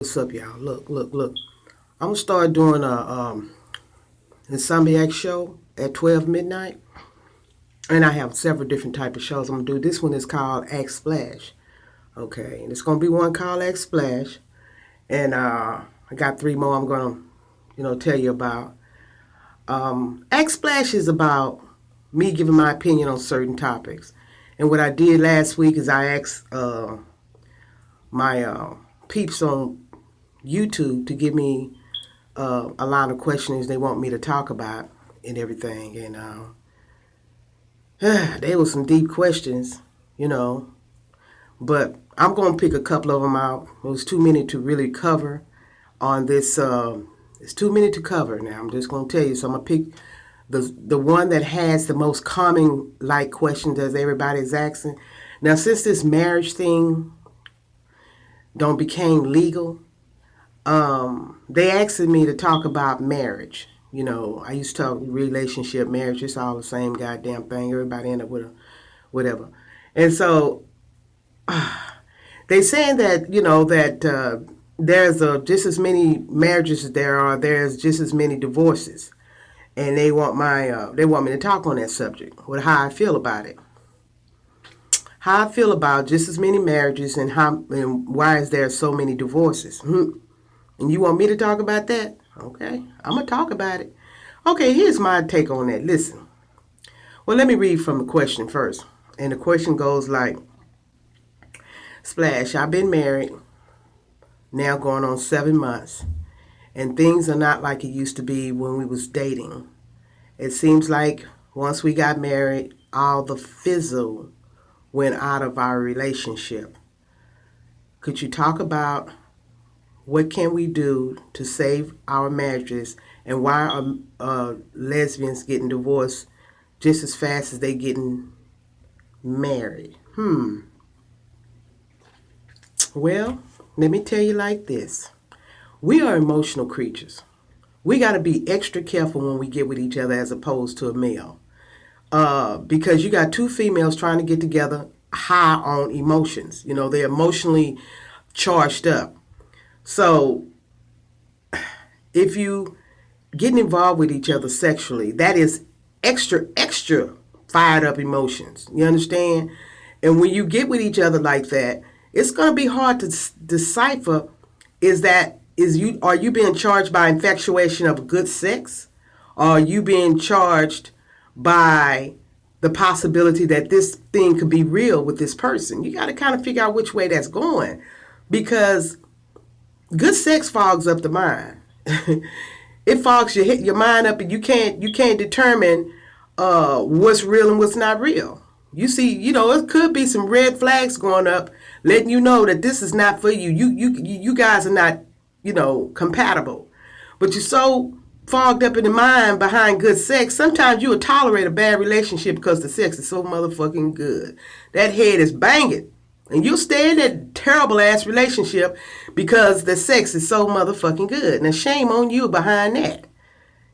What's up, y'all? Look. I'm gonna start doing a Insomniac show at 12 midnight, and I have several different type of shows I'm gonna do. This one is called Act Splash. Okay, and it's gonna be one called Act Splash, and I got three more I'm gonna, tell you about. Act Splash is about me giving my opinion on certain topics, and what I did last week is I asked my peeps on YouTube to give me a lot of questions they want me to talk about and everything. And they were some deep questions, you know. But I'm going to pick a couple of them out. It was too many to really cover on this. It's too many to cover now. I'm just going to tell you. So I'm going to pick the one that has the most common like questions as everybody's asking. Now, since this marriage thing don't became legal, they asked me to talk about marriage. You know, I used to talk relationship, marriage. It's all the same goddamn thing. Everybody end up with a whatever. And so they saying that there's just as many marriages as there are. There's just as many divorces, and they want me to talk on that subject. What how I feel about it. How I feel about just as many marriages and why is there so many divorces. And you want me to talk about that? Okay, I'm going to talk about it. Okay, here's my take on that. Listen. Well, let me read from the question first. And the question goes like, Splash, I've been married now going on 7 months, and things are not like it used to be when we was dating. It seems like once we got married, all the fizzle went out of our relationship. Could you talk about what can we do to save our marriages, and why are lesbians getting divorced just as fast as they getting married? Well, let me tell you like this. We are emotional creatures. We got to be extra careful when we get with each other as opposed to a male. Because you got two females trying to get together high on emotions. You know, they're emotionally charged up. So if you getting involved with each other sexually, that is extra fired up emotions. You understand? And when you get with each other like that, it's going to be hard to decipher are you being charged by infatuation of good sex? Or are you being charged by the possibility that this thing could be real with this person? You got to kind of figure out which way that's going, because good sex fogs up the mind. It fogs your mind up, and you can't determine what's real and what's not real. You see, it could be some red flags going up, letting you know that this is not for you. You guys are not, compatible. But you're so fogged up in the mind behind good sex, sometimes you will tolerate a bad relationship because the sex is so motherfucking good. That head is banging. And you'll stay in that terrible ass relationship because the sex is so motherfucking good. Now shame on you behind that.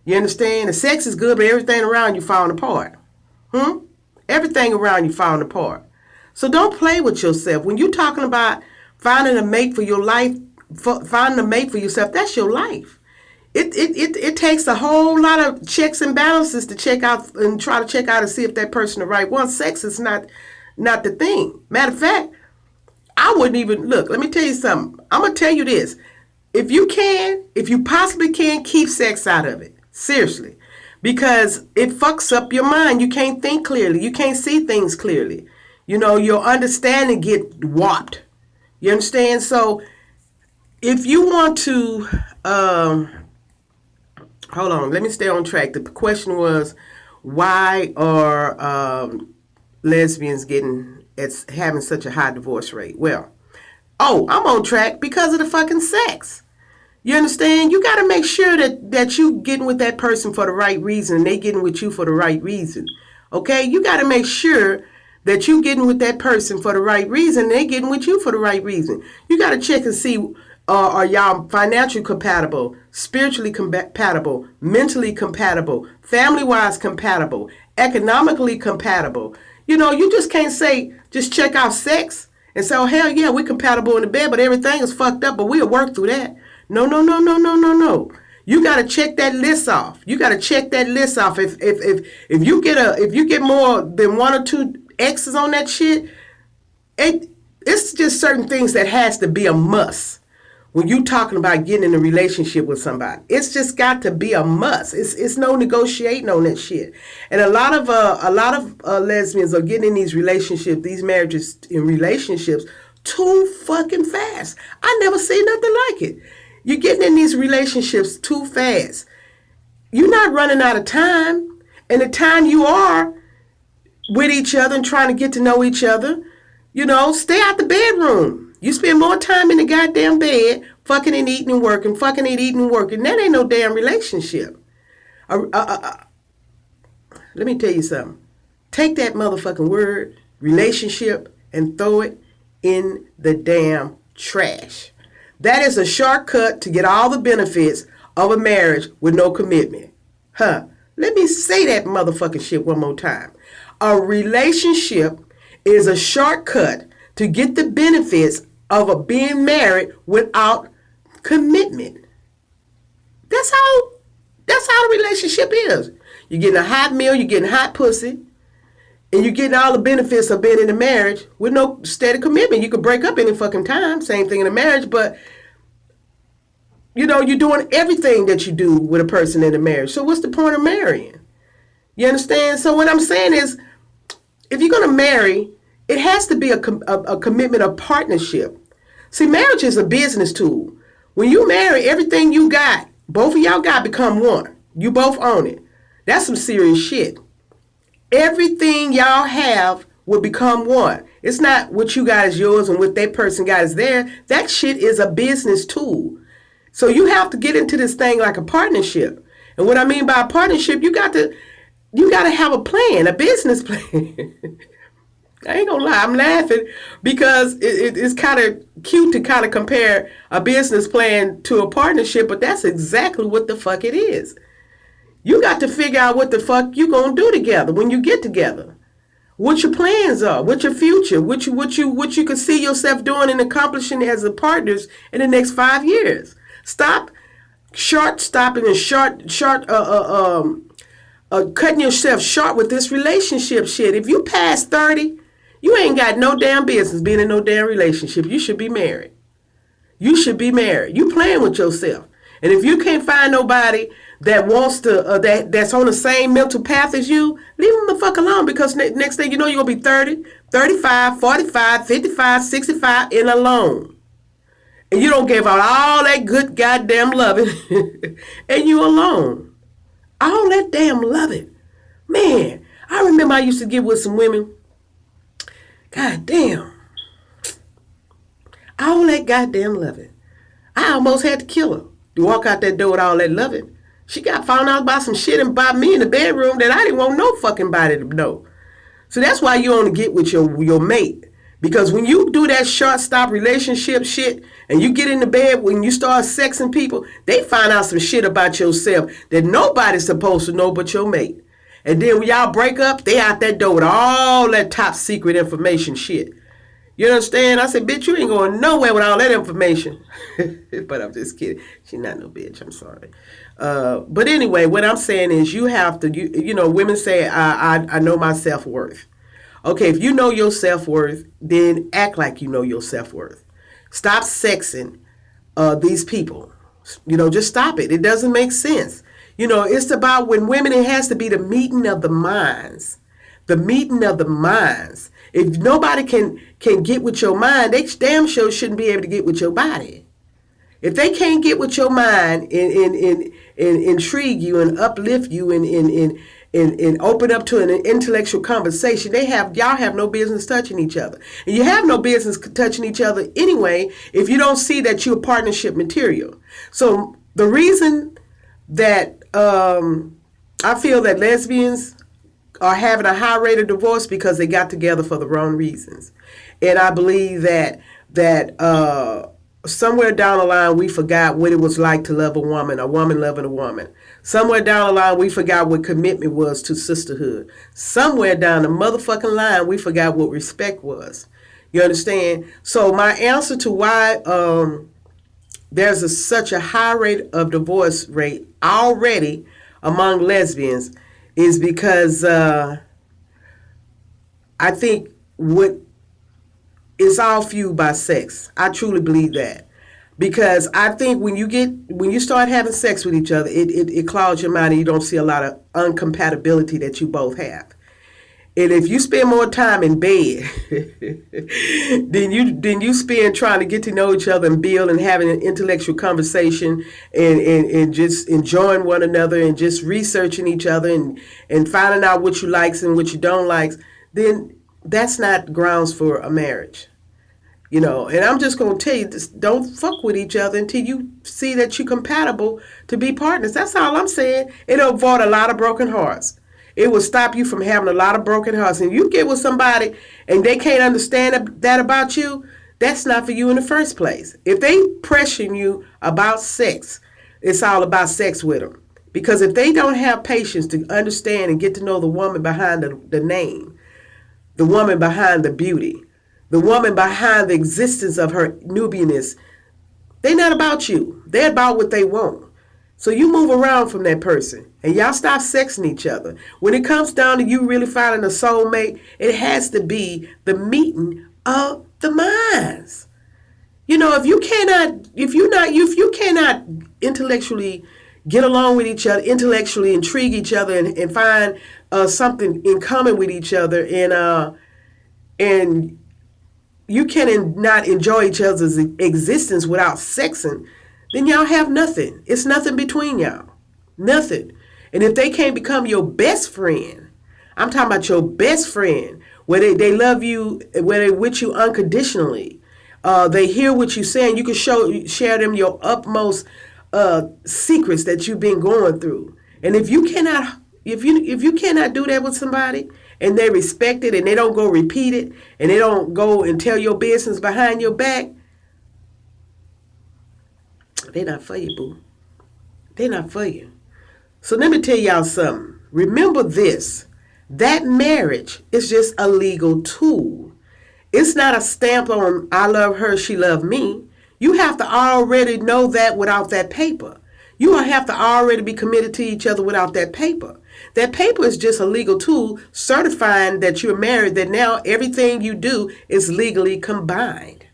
You understand? The sex is good, but everything around you falling apart. Everything around you falling apart. So don't play with yourself. When you're talking about finding a mate for your life, finding a mate for yourself, that's your life. It takes a whole lot of checks and balances to check out and try to check out and see if that person the right one. Sex is not the thing. Matter of fact, I wouldn't even look. Let me tell you something. I'm gonna tell you this. If you possibly can, keep sex out of it. Seriously. Because it fucks up your mind. You can't think clearly. You can't see things clearly. Your understanding get warped. You understand? So if you want to, hold on, let me stay on track. The question was, why are lesbians having such a high divorce rate? Well, I'm on track because of the fucking sex. You understand? You got to make sure that you getting with that person for the right reason, and they getting with you for the right reason. Okay? You got to make sure that you getting with that person for the right reason, and they getting with you for the right reason. You got to check and see, are y'all financially compatible, spiritually compatible, mentally compatible, family-wise compatible, economically compatible. You just can't say, just check out sex and say, oh, hell yeah, we're compatible in the bed, but everything is fucked up, but we'll work through that. No, no, no, no, no, no, no. You got to check that list off. You got to check that list off. If you get more than one or two X's on that shit, it's just certain things that has to be a must when you talking about getting in a relationship with somebody. It's just got to be a must. It's no negotiating on that shit. And a lot of lesbians are getting in these relationships, these marriages in relationships, too fucking fast. I never seen nothing like it. You're getting in these relationships too fast. You're not running out of time. And the time you are with each other and trying to get to know each other, stay out the bedroom. You spend more time in the goddamn bed, fucking and eating and working, fucking and eating and working. That ain't no damn relationship. Let me tell you something. Take that motherfucking word, relationship, and throw it in the damn trash. That is a shortcut to get all the benefits of a marriage with no commitment. Let me say that motherfucking shit one more time. A relationship is a shortcut to get the benefits of being married without commitment. That's how the relationship is. You're getting a hot meal, you're getting hot pussy, and you're getting all the benefits of being in a marriage with no steady commitment. You could break up any fucking time, same thing in a marriage, but you're doing everything that you do with a person in a marriage. So what's the point of marrying? You understand? So what I'm saying is, if you're going to marry, it has to be a commitment, a partnership. See, marriage is a business tool. When you marry, everything you got, both of y'all got become one. You both own it. That's some serious shit. Everything y'all have will become one. It's not what you got is yours and what that person got is theirs. That shit is a business tool. So you have to get into this thing like a partnership. And what I mean by a partnership, you got to have a plan, a business plan. I ain't gonna lie, I'm laughing because it's kind of cute to kind of compare a business plan to a partnership, but that's exactly what the fuck it is. You got to figure out what the fuck you gonna do together when you get together. What your plans are, what your future, what you can see yourself doing and accomplishing as a partners in the next 5 years. Stop stopping and cutting yourself short with this relationship shit. If you pass 30, you ain't got no damn business being in no damn relationship. You should be married. You should be married. You playing with yourself. And if you can't find nobody that wants to, that's on the same mental path as you, leave them the fuck alone, because next thing you know, you're going to be 30, 35, 45, 55, 65 and alone. And you don't give out all that good goddamn loving and you alone. All that damn loving. Man, I remember I used to get with some women. God damn. All that goddamn loving. I almost had to kill her to walk out that door with all that loving. She got found out about some shit about me in the bedroom that I didn't want no fucking body to know. So that's why you only get with your mate. Because when you do that short stop relationship shit and you get in the bed, when you start sexing people, they find out some shit about yourself that nobody's supposed to know but your mate. And then when y'all break up, they out that door with all that top secret information shit. You understand? I said, bitch, you ain't going nowhere with all that information. But I'm just kidding. She's not no bitch. I'm sorry. But anyway, what I'm saying is you have to, women say, I know my self-worth. Okay, if you know your self-worth, then act like you know your self-worth. Stop sexing these people. Just stop it. It doesn't make sense. It's about when women, it has to be the meeting of the minds. The meeting of the minds. If nobody can get with your mind, they damn sure shouldn't be able to get with your body. If they can't get with your mind and intrigue you and uplift you and open up to an intellectual conversation, y'all have no business touching each other. And you have no business touching each other anyway if you don't see that you're partnership material. So the reason that I feel that lesbians are having a high rate of divorce because they got together for the wrong reasons. And I believe that somewhere down the line we forgot what it was like to love a woman loving a woman. Somewhere down the line we forgot what commitment was to sisterhood. Somewhere down the motherfucking line we forgot what respect was. You understand? So my answer to why there's such a high rate of divorce rate already among lesbians is because I think what it's all fueled by sex. I truly believe that. Because I think when you start having sex with each other, it clouds your mind and you don't see a lot of uncompatibility that you both have. And if you spend more time in bed than you spend trying to get to know each other and build and having an intellectual conversation and just enjoying one another and just researching each other and finding out what you likes and what you don't likes, then that's not grounds for a marriage. And I'm just going to tell you, just don't fuck with each other until you see that you're compatible to be partners. That's all I'm saying. It'll avoid a lot of broken hearts. It will stop you from having a lot of broken hearts. And you get with somebody and they can't understand that about you, that's not for you in the first place. If they pressure you about sex, it's all about sex with them. Because if they don't have patience to understand and get to know the woman behind the name, the woman behind the beauty, the woman behind the existence of her Nubianness, they're not about you. They're about what they want. So you move around from that person and y'all stop sexing each other. When it comes down to you really finding a soulmate, it has to be the meeting of the minds. If you cannot intellectually get along with each other, intellectually intrigue each other and find something in common with each other and you cannot enjoy each other's existence without sexing, then y'all have nothing. It's nothing between y'all. Nothing. And if they can't become your best friend, I'm talking about your best friend, where they love you, where they're with you unconditionally. They hear what you're saying. You can share them your utmost secrets that you've been going through. And if you cannot do that with somebody, and they respect it and they don't go repeat it and they don't go and tell your business behind your back, they're not for you, boo. They're not for you. So let me tell y'all something. Remember this. That marriage is just a legal tool. It's not a stamp on I love her, she loved me. You have to already know that without that paper. You have to already be committed to each other without that paper. That paper is just a legal tool certifying that you're married, that now everything you do is legally combined.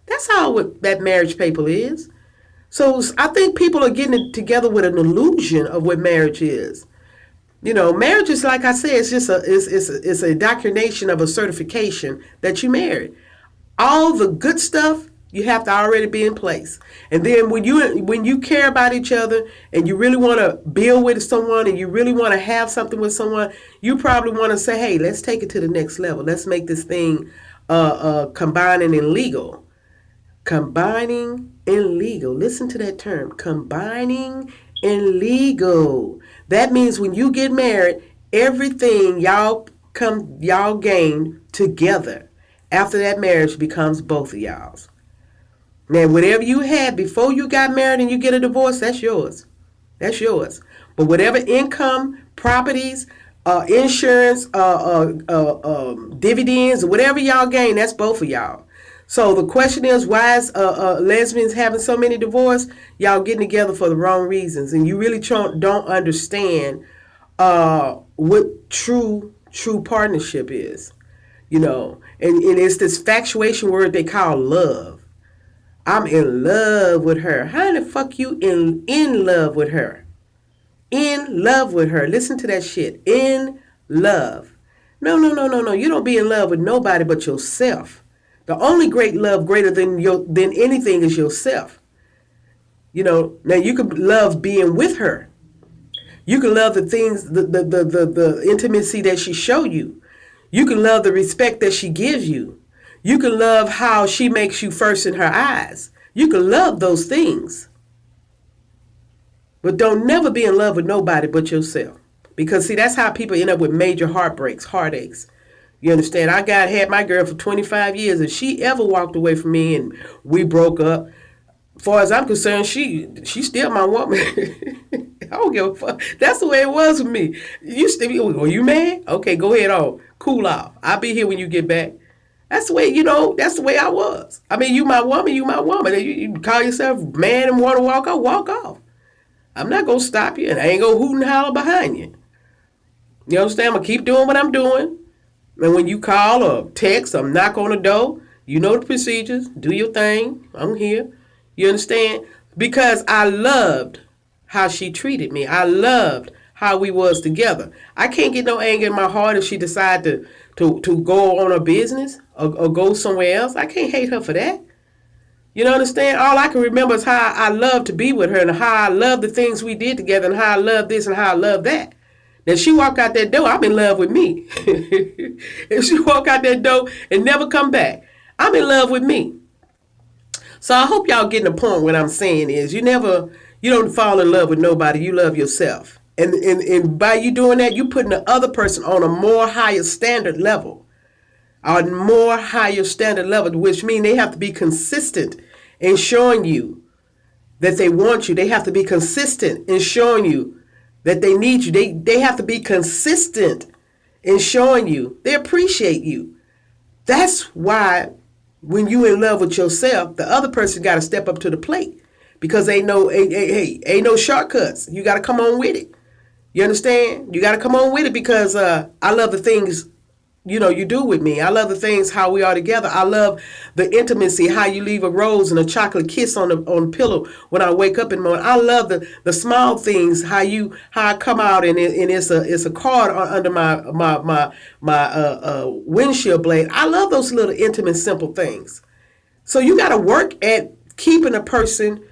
That's all what that marriage paper is. So I think people are getting it together with an illusion of what marriage is. Marriage is, like I said, it's just it's a documentation of a certification that you married. All the good stuff, you have to already be in place. And then when you care about each other and you really want to build with someone and you really want to have something with someone, you probably want to say, hey, let's take it to the next level. Let's make this thing combining and legal. Combining and legal. Listen to that term. Combining and legal. That means when you get married, everything y'all gain together after that marriage becomes both of y'all's. Now, whatever you had before you got married and you get a divorce, that's yours. That's yours. But whatever income, properties, insurance, dividends, whatever y'all gain, that's both of y'all. So the question is, why is lesbians having so many divorces? Y'all getting together for the wrong reasons. And you really don't understand what true partnership is. And it's this factuation word they call love. I'm in love with her. How the fuck you in love with her? In love with her. Listen to that shit. In love. No. You don't be in love with nobody but yourself. The only great love greater than anything is yourself. Now you can love being with her. You can love the things, the intimacy that she show you. You can love the respect that she gives you. You can love how she makes you first in her eyes. You can love those things. But don't never be in love with nobody but yourself. Because, see, that's how people end up with major heartaches. You understand? I had my girl for 25 years. If she ever walked away from me and we broke up, as far as I'm concerned, she's still my woman. I don't give a fuck. That's the way it was with me. Are you mad? Okay, go ahead on. Cool off. I'll be here when you get back. That's the way, that's the way I was. I mean, you my woman, you my woman. You call yourself man and want to walk off, walk off. I'm not going to stop you, and I ain't going to hoot and holler behind you. You understand? I'm going to keep doing what I'm doing. And when you call or text or knock on the door, you know the procedures. Do your thing. I'm here. You understand? Because I loved how she treated me. I loved how we was together. I can't get no anger in my heart if she decided to go on her business or go somewhere else. I can't hate her for that. You know, understand? All I can remember is how I loved to be with her and how I loved the things we did together and how I loved this and how I loved that. Now, she walk out that door, I'm in love with me. If she walk out that door and never come back, I'm in love with me. So I hope y'all getting the point. What I'm saying is you don't fall in love with nobody. You love yourself. And by you doing that, you putting the other person on a more higher standard level. A more higher standard level, which means they have to be consistent in showing you that they want you. They have to be consistent in showing you that they need you. They have to be consistent in showing you they appreciate you. That's why when you in love with yourself, the other person got to step up to the plate because ain't no shortcuts. You got to come on with it. You understand? You got to come on with it because I love the things you do with me. I love the things how we are together. I love the intimacy, how you leave a rose and a chocolate kiss on the pillow when I wake up in the morning. I love the small things, how I come out and it's a card under my windshield blade. I love those little intimate, simple things. So you got to work at keeping a person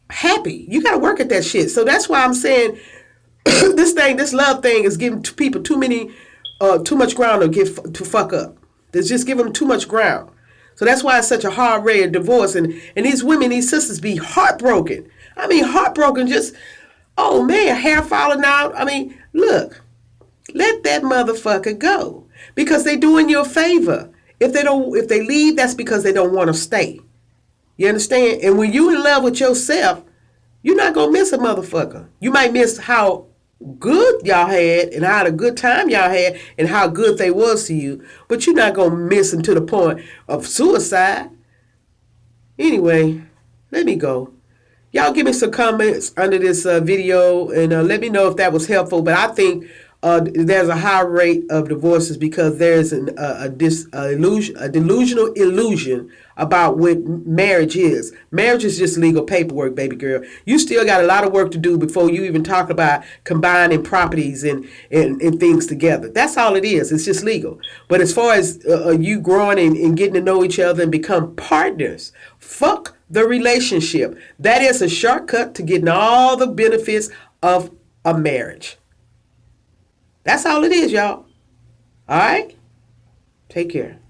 happy. You got to work at that shit. So that's why I'm saying this love thing is giving people too much ground to fuck up. There's just giving them too much ground. So that's why it's such a hard rate of divorce. And these women, these sisters be heartbroken. I mean, heartbroken, just, oh man, hair falling out. I mean, look, let that motherfucker go. Because they doing you a favor. If they leave, that's because they don't want to stay. You understand? And when you in love with yourself, you're not going to miss a motherfucker. You might miss how good y'all had and how the good time y'all had and how good they was to you, but you're not going to miss them to the point of suicide. Anyway, let me go. Y'all give me some comments under this video and let me know if that was helpful. But I think there's a high rate of divorces because there's a delusional illusion about what marriage is. Marriage is just legal paperwork, baby girl. You still got a lot of work to do before you even talk about combining properties and things together. That's all it is. It's just legal. But as far as you growing and getting to know each other and become partners, fuck the relationship. That is a shortcut to getting all the benefits of a marriage. That's all it is, y'all. All right? Take care.